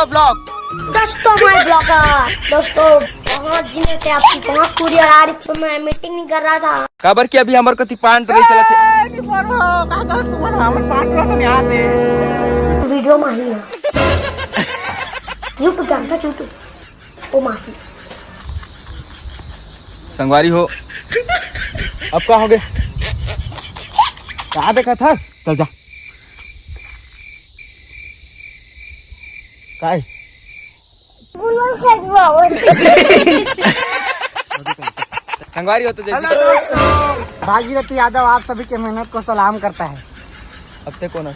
Blog. दोस्तों मैं blogger. दोस्तों बहुत दिनों से आपकी बहुत कुरियर आ रही थी, मैं मीटिंग नहीं कर रहा था। खबर की अभी हमारे कति पान टोरे चला थे। वीडियो माही है यूट्यूब जानता यूट्यूब वो माही संगवारी हो अब क्या हो गए? कहाँ देखा था? चल जा। काय संगवारी हो तो जैसे भागीरथी यादव आप सभी के मेहनत को सलाम करता है। अब तक कौन है?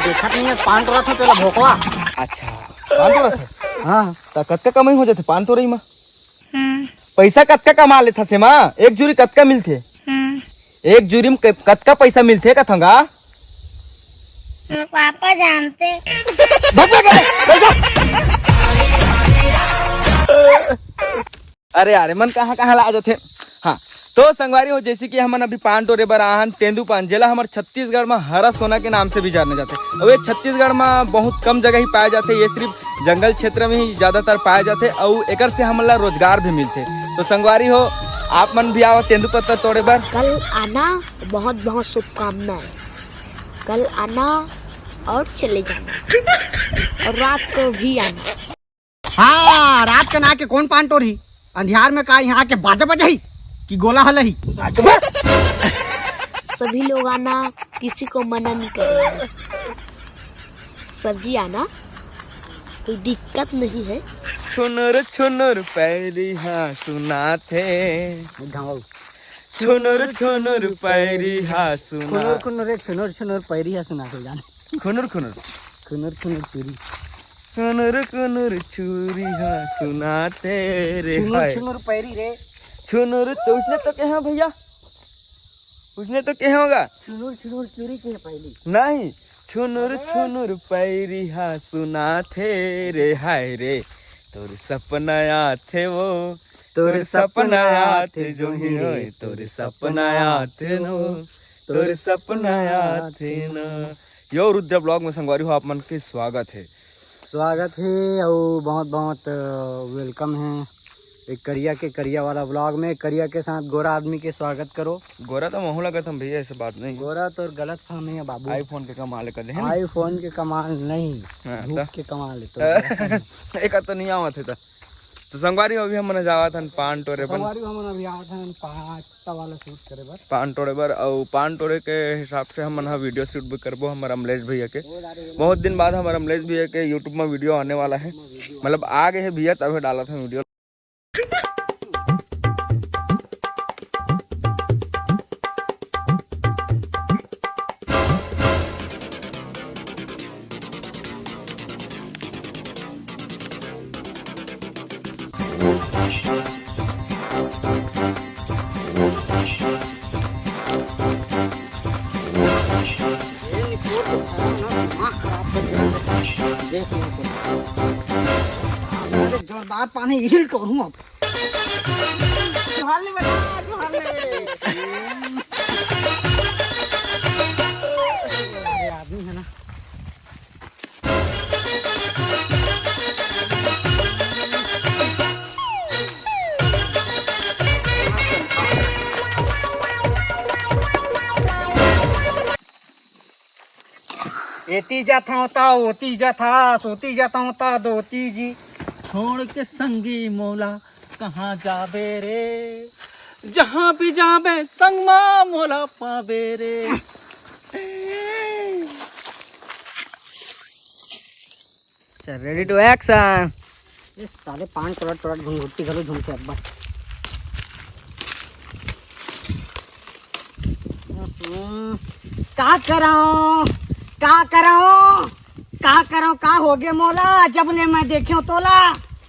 देखा नहीं है पान तोड़ा था तेरा भोकवा। अच्छा पान तोड़ा था। हाँ तो कत्का कमाई हो जाते पान तोड़ई में? पैसा कत्का कमा लेता से माँ? एक जूरी कत्का मिलते? एक जूरी में कत्का पैसा मिलते का थंगा? पापा जानते। अरे अरे मन कहाँ कहाँ ला जाते। हाँ तो संगवारी हो जैसे कि हम अभी पान टोरे बर आहन तेंदूपान जेला हमारे छत्तीसगढ़ में हरा सोना के नाम से भी जाने जाते हैं। और ये छत्तीसगढ़ में बहुत कम जगह ही पाए जाते, ये सिर्फ जंगल क्षेत्र में ही ज्यादातर पाए जाते और एक से हमला रोजगार भी मिलते। तो संगवारी हो आप मन भी आओ तेंदूपत्ता तोड़े बर। कल आना, बहुत बहुत शुभकामनाएं। कल आना और चले जाना और रात को भी आना। हाँ रात का ना के कौन पान तोड़ी? अंधियार में का यहाँ के बाजा बजाई कि गोला हलही? सभी लोग आना, किसी को मना नहीं करेंगे। सभी आना, कोई दिक्कत नहीं है। छुनुर पैरी हाँ सुना थे, छुनुर पैरी हाँ सुना। खुनुर पैरी है सुना के जाने। खुनुर खुनुर चूरी खुनुर चूरी हाँ सुना तेरे खुनुर पैरी रे। छुनुर तो उसने तो कहा भैया, उसने तो कहा होगा छुनुर चूरी के पहली नहीं। छुनुर पैरी हाँ सुना थे रे हाय रे, तोर सपना थे वो, तोर सपना थे जो ही होए, तोर सपना थे नो, तोर सपना थे न। यो रुद्र ब्लॉग में संगवारी हो आप मन के स्वागत है और बहुत बहुत वेलकम है एक करिया वाला ब्लॉग में। करिया के साथ गोरा आदमी के स्वागत करो। गोरा तो महू लगा था भैया, ऐसे बात नहीं। गोरा तो गलत फहमी है बाबू। आईफोन के कमाल कर दे। आईफोन के कमाल नहीं, हाँ, धूप के कमाल है। एक तो नहीं आवा थे तो संगवारी अभी हम जावा था पान टोरे पर। हम अभी आए थे पाँचटा वाला शूट करे बर, पान टोरे बर। और पान टोरे के हिसाब से हम वीडियो शूट भी करबो हमारे अमलेश भैया के। बहुत दिन बाद हमारे अमलेश भैया के यूट्यूब में वीडियो आने वाला है, मतलब आ गए है भैया तभी डाला था वीडियो। जोरदार पानी हिल करूँ अब। आदमी है ना एती जाता होता ओती जाता सोती जाता होता दोती जी छोड़ के संगी मोला कहाँ जाबे रे, जहाँ भी जाबे संग माँ मोला पाबे रे। Ready to action. इस साले पान टोड़ा घुंघुट्टी घलो झुमके अब्बा। का हो गया मोला जब ले मैं देखे तोला।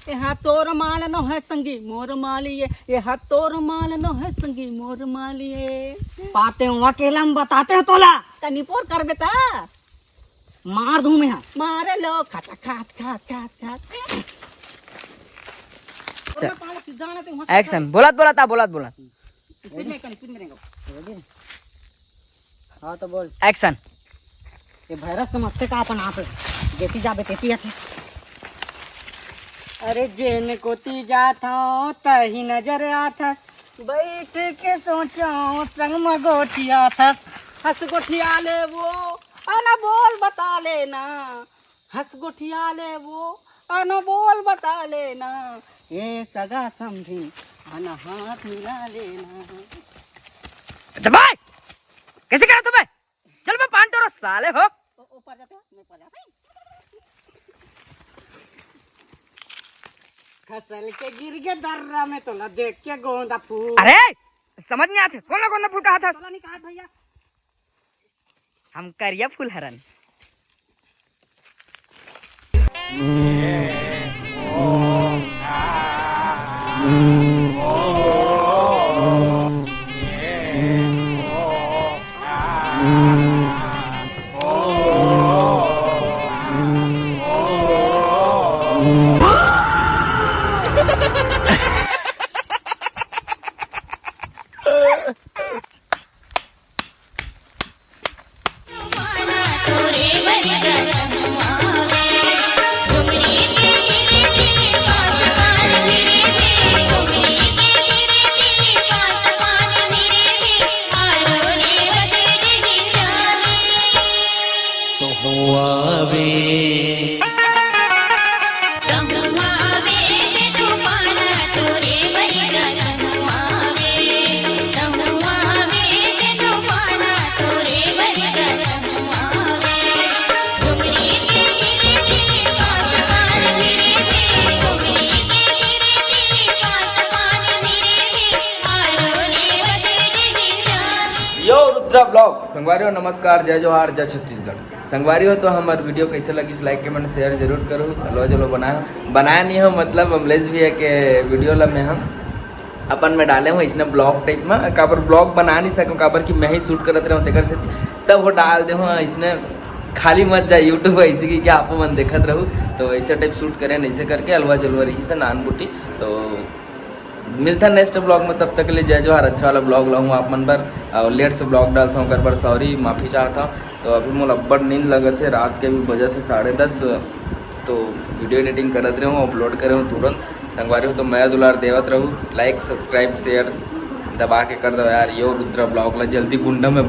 यहाँ तोर माल नो है संगी मोर मालिए, यहाँ तोर माल नो है संगी मोर मालिए। पाते हुआ केला में बताते हो तोला तनी पोर कर बेटा मार दूं मैं। मारे लो खाता खात खात खात खात। एक्शन। बोलत हाँ तो बोल एक्शन। ये भैरस समझते का अपन आप जेती जाबे तेती आथे। अरे जेन कोती जाता तही नजर आता, बैठ के सोचो संग में गोठिया था। हंस गोठिया ले वो अना बोल बता लेना, हंस गोठिया ले वो अना बोल बता लेना, ये सगा समझी अना हाथ मिला लेना। भाई कैसे करा तुम्हें? चल मैं पान तोरो साले हो। ऊपर जाते नहीं पड़ जाते। खसल के गिर के दर्रा में तोला देख के गोंदा फूल। अरे समझ नहीं आते कौन फूल कहा था? तोला नहीं कहा भैया हम करिया फूल हरन। रुद्रा ब्लॉग संगवारी हो, नमस्कार, जय जोहार, जय छत्तीसगढ़। संगवारी हो तो हमारे वीडियो कैसे लगी लाइक कमेंट शेयर जरूर करो। हलवा जलो बनाया नहीं हो मतलब अमलेज भी है कि वीडियो ला में हम अपन में डाले हूँ इसने ब्लॉग टाइप में काबर ब्लॉग बना नहीं सकूँ काबर कि मैं ही शूट करते रहूँ तेकर से तब वो डाल दे हूँ इसने खाली मत जाए यूट्यूब ऐसे कि क्या आप मन देखत रहूँ तो ऐसे टाइप शूट करें ऐसे करके हलवा जलवा रही से नान बूटी। तो मिलता है नेक्स्ट ब्लॉग में, तब तक के लिए जय जोहार। अच्छा वाला ब्लॉग लाऊँ आप मन पर और लेट से ब्लॉग डालता हूँ कर पर सॉरी माफ़ी चाहता हूँ। तो अभी मोला अब्बड़ नींद लगे थे, रात के भी बजे थे 10:30 तो वीडियो एडिटिंग करत रहे हूँ अपलोड करे हूँ तुरंत। संगवारी हो तो मैं दुलार देवत रहूँ, लाइक सब्सक्राइब शेयर दबा के कर दो यार। यो रुद्रा ब्लॉग ला जल्दी गुंडा में